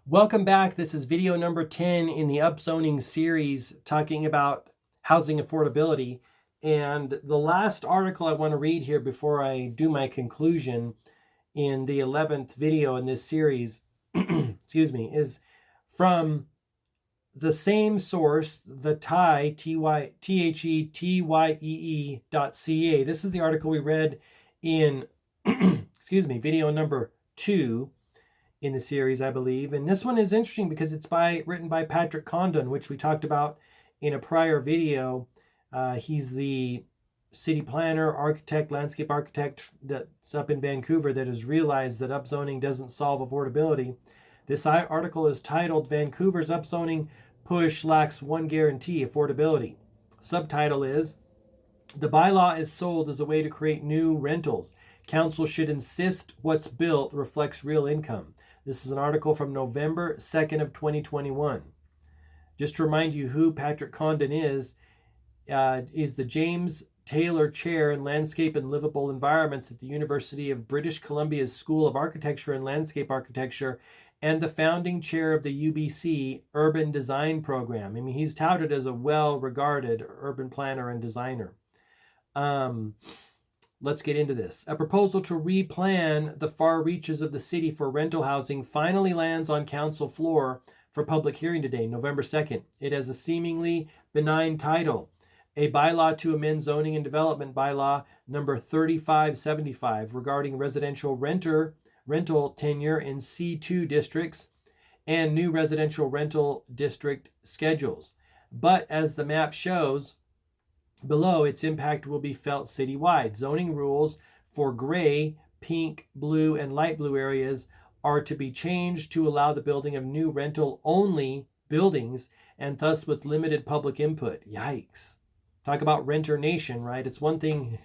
Welcome back. This is video number 10 in the Upzoning series talking about housing affordability. And the last article I want to read here before I do my conclusion in the 11th video in this series, excuse me, is from the same source, the TheTyee.ca. This is the article we read in, excuse me, video number 2 in the series, I believe. And this one is interesting because it's written by Patrick Condon, which we talked about in a prior video. He's the city planner, architect, landscape architect that's up in Vancouver that has realized that upzoning doesn't solve affordability. This article is titled Vancouver's Upzoning Push Lacks One Guarantee, Affordability. Subtitle is The Bylaw is Sold as a Way to Create New Rentals. Council should insist what's built reflects real income. This is an article from November 2nd of 2021. Just to remind you who Patrick Condon is the James Taylor Chair in Landscape and Livable Environments at the University of British Columbia's School of Architecture and Landscape Architecture, and the founding chair of the UBC Urban Design Program. I mean, he's touted as a well-regarded urban planner and designer. Let's get into this. A proposal to replan the far reaches of the city for rental housing finally lands on council floor for public hearing today, November 2nd. It has a seemingly benign title, a bylaw to amend zoning and development bylaw number 3575 regarding residential rental tenure in C2 districts and new residential rental district schedules. But as the map shows below, its impact will be felt citywide. Zoning rules for gray, pink, blue, and light blue areas are to be changed to allow the building of new rental-only buildings, and thus with limited public input. Yikes. Talk about renter nation, right? It's one thing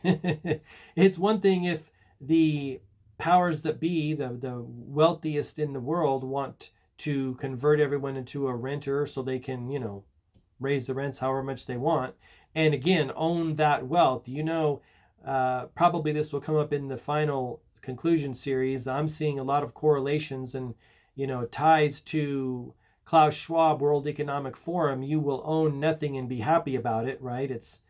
it's one thing if the powers that be, the wealthiest in the world, want to convert everyone into a renter so they can, raise the rents however much they want. And again, own that wealth. Probably this will come up in the final conclusion series. I'm seeing a lot of correlations and, ties to Klaus Schwab World Economic Forum. You will own nothing and be happy about it, right? It's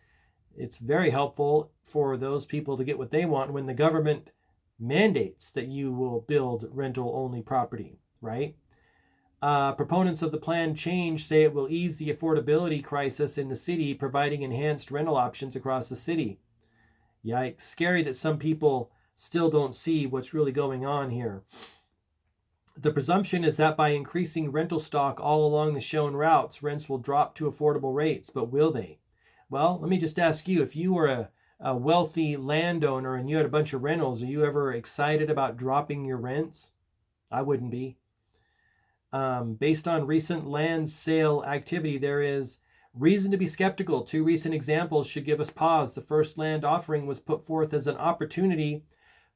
very helpful for those people to get what they want when the government mandates that you will build rental-only property, right? Proponents of the planned change say it will ease the affordability crisis in the city, providing enhanced rental options across the city. Yikes. Scary that some people still don't see what's really going on here. The presumption is that by increasing rental stock all along the shown routes, rents will drop to affordable rates, but will they? Well, let me just ask you, if you were a wealthy landowner and you had a bunch of rentals, are you ever excited about dropping your rents? I wouldn't be. Based on recent land sale activity, there is reason to be skeptical. Two recent examples should give us pause. The first land offering was put forth as an opportunity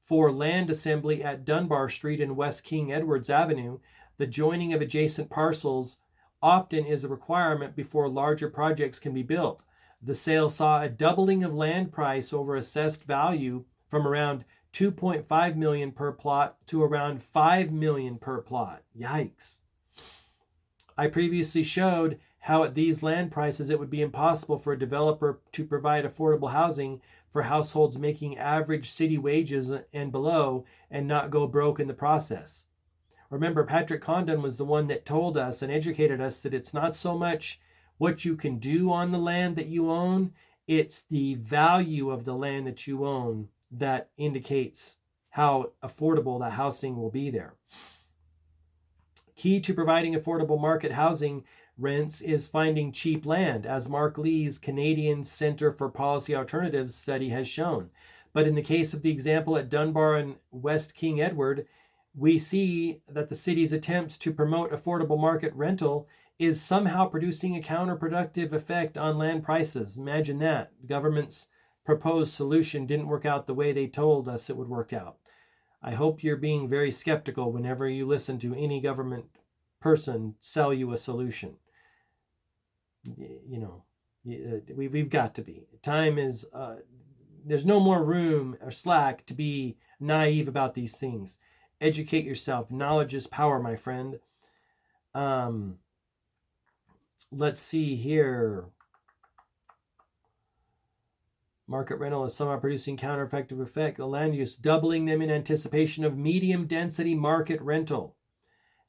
for land assembly at Dunbar Street and West King Edwards Avenue. The joining of adjacent parcels often is a requirement before larger projects can be built. The sale saw a doubling of land price over assessed value from around $2.5 million per plot to around $5 million per plot. Yikes. I previously showed how at these land prices it would be impossible for a developer to provide affordable housing for households making average city wages and below and not go broke in the process. Remember, Patrick Condon was the one that told us and educated us that it's not so much what you can do on the land that you own, it's the value of the land that you own that indicates how affordable that housing will be there. Key to providing affordable market housing rents is finding cheap land, as Mark Lee's Canadian Centre for Policy Alternatives study has shown. But in the case of the example at Dunbar and West King Edward, we see that the city's attempts to promote affordable market rental is somehow producing a counterproductive effect on land prices. Imagine that. The government's proposed solution didn't work out the way they told us it would work out. I hope you're being very skeptical whenever you listen to any government person sell you a solution. We've got to be. Time is, there's no more room or slack to be naive about these things. Educate yourself. Knowledge is power, my friend. Let's see here. Market rental is somehow producing countereffective effect on land use, doubling them in anticipation of medium density market rental.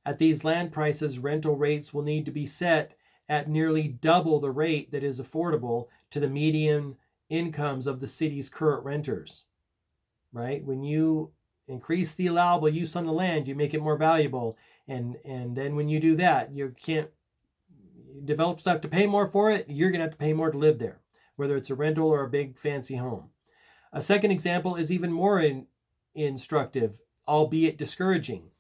At these land prices, rental rates will need to be set at nearly double the rate that is affordable to the median incomes of the city's current renters. Right? When you increase the allowable use on the land, you make it more valuable. And then when you do that, developers have to pay more for it. You're going to have to pay more to live there, whether it's a rental or a big fancy home. A second example is even more instructive, albeit discouraging.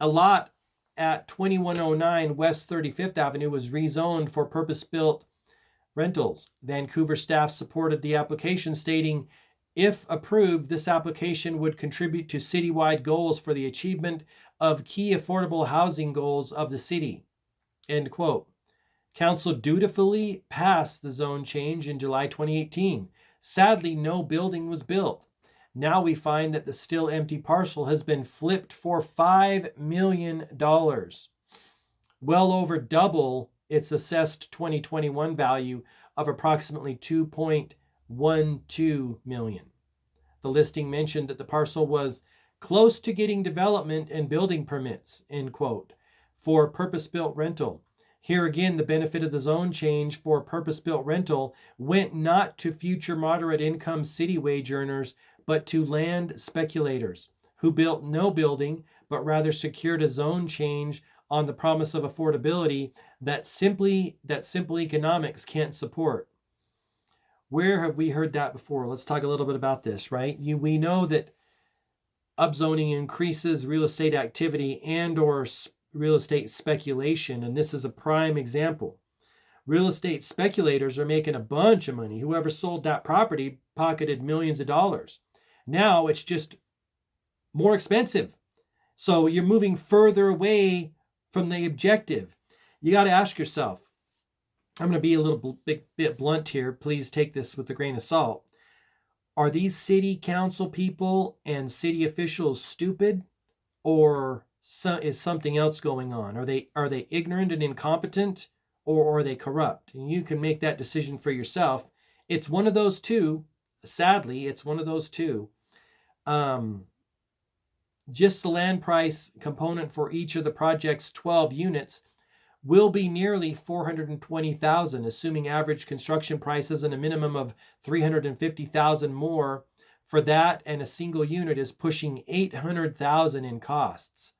A lot at 2109 West 35th Avenue was rezoned for purpose-built rentals. Vancouver staff supported the application, stating, if approved, this application would contribute to citywide goals for the achievement of key affordable housing goals of the city. End quote. Council dutifully passed the zone change in July 2018. Sadly, no building was built. Now we find that the still empty parcel has been flipped for $5 million, well over double its assessed 2021 value of approximately $2.12 million. The listing mentioned that the parcel was close to getting development and building permits, end quote, for purpose-built rental. Here again, the benefit of the zone change for purpose-built rental went not to future moderate income city wage earners, but to land speculators who built no building, but rather secured a zone change on the promise of affordability that simple economics can't support. Where have we heard that before? Let's talk a little bit about this, right? We know that upzoning increases real estate activity and or real estate speculation, and this is a prime example. Real estate speculators are making a bunch of money. Whoever sold that property pocketed millions of dollars. Now it's just more expensive. So you're moving further away from the objective. You got to ask yourself, I'm going to be a little bit blunt here. Please take this with a grain of salt. Are these city council people and city officials stupid, or is something else going on? Are they ignorant and incompetent, or are they corrupt? And you can make that decision for yourself. It's one of those two. Sadly, it's one of those two. Just the land price component for each of the project's 12 units will be nearly $420,000, assuming average construction prices and a minimum of $350,000 more for that, and a single unit is pushing $800,000 in costs.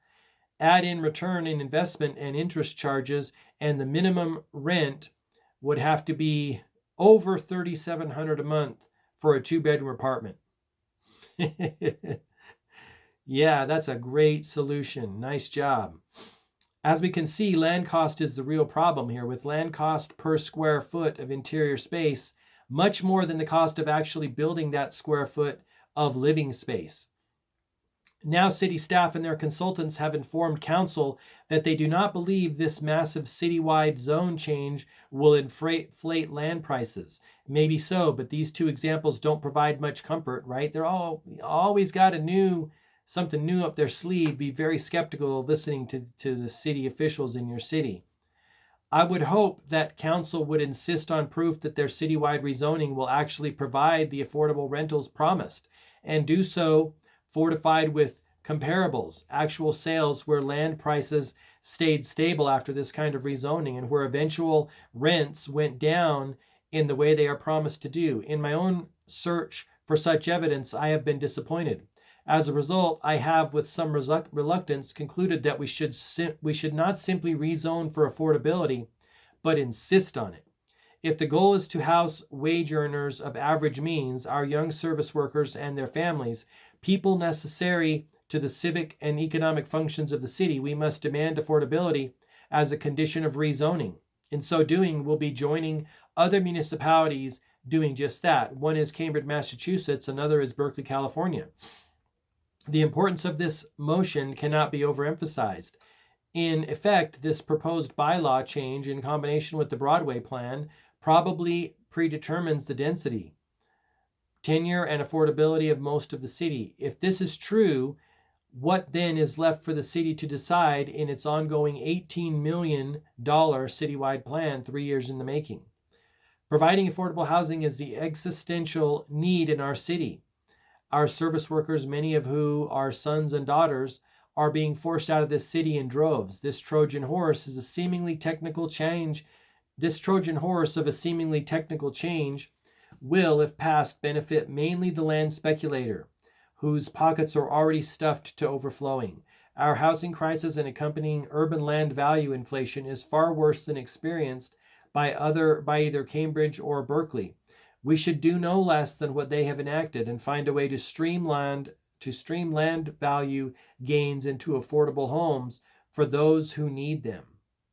Add in return in investment and interest charges, and the minimum rent would have to be over $3,700 a month for a 2-bedroom apartment. Yeah, that's a great solution. Nice job. As we can see, land cost is the real problem here, with land cost per square foot of interior space much more than the cost of actually building that square foot of living space. Now, city staff and their consultants have informed council that they do not believe this massive citywide zone change will inflate land prices. Maybe so, but these two examples don't provide much comfort, right? They're always got something new up their sleeve. Be very skeptical of listening to the city officials in your city. I would hope that council would insist on proof that their citywide rezoning will actually provide the affordable rentals promised, and do so fortified with comparables, actual sales where land prices stayed stable after this kind of rezoning, and where eventual rents went down in the way they are promised to do. In my own search for such evidence, I have been disappointed. As a result, I have, with some reluctance, concluded that we should not simply rezone for affordability, but insist on it. If the goal is to house wage earners of average means, our young service workers and their families, people necessary to the civic and economic functions of the city, we must demand affordability as a condition of rezoning. In so doing, we'll be joining other municipalities doing just that. One is Cambridge, Massachusetts. Another is Berkeley, California. The importance of this motion cannot be overemphasized. In effect, this proposed bylaw change, in combination with the Broadway plan, probably predetermines the density, tenure, and affordability of most of the city. If this is true, What then is left for the city to decide in its ongoing $18 million citywide plan 3 years in the making? Providing affordable housing is the existential need in our city. Our service workers, many of who are sons and daughters, are being forced out of this city in droves. This Trojan horse is a seemingly technical change. This Trojan horse of a seemingly technical change will, if passed, benefit mainly the land speculator, whose pockets are already stuffed to overflowing. Our housing crisis and accompanying urban land value inflation is far worse than experienced by either Cambridge or Berkeley. We should do no less than what they have enacted and find a way to stream land value gains into affordable homes for those who need them.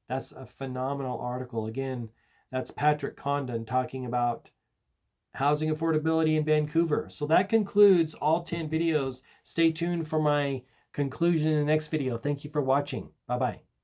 That's a phenomenal article. Again, that's Patrick Condon talking about housing affordability in Vancouver. So that concludes all 10 videos. Stay tuned for my conclusion in the next video. Thank you for watching. Bye-bye.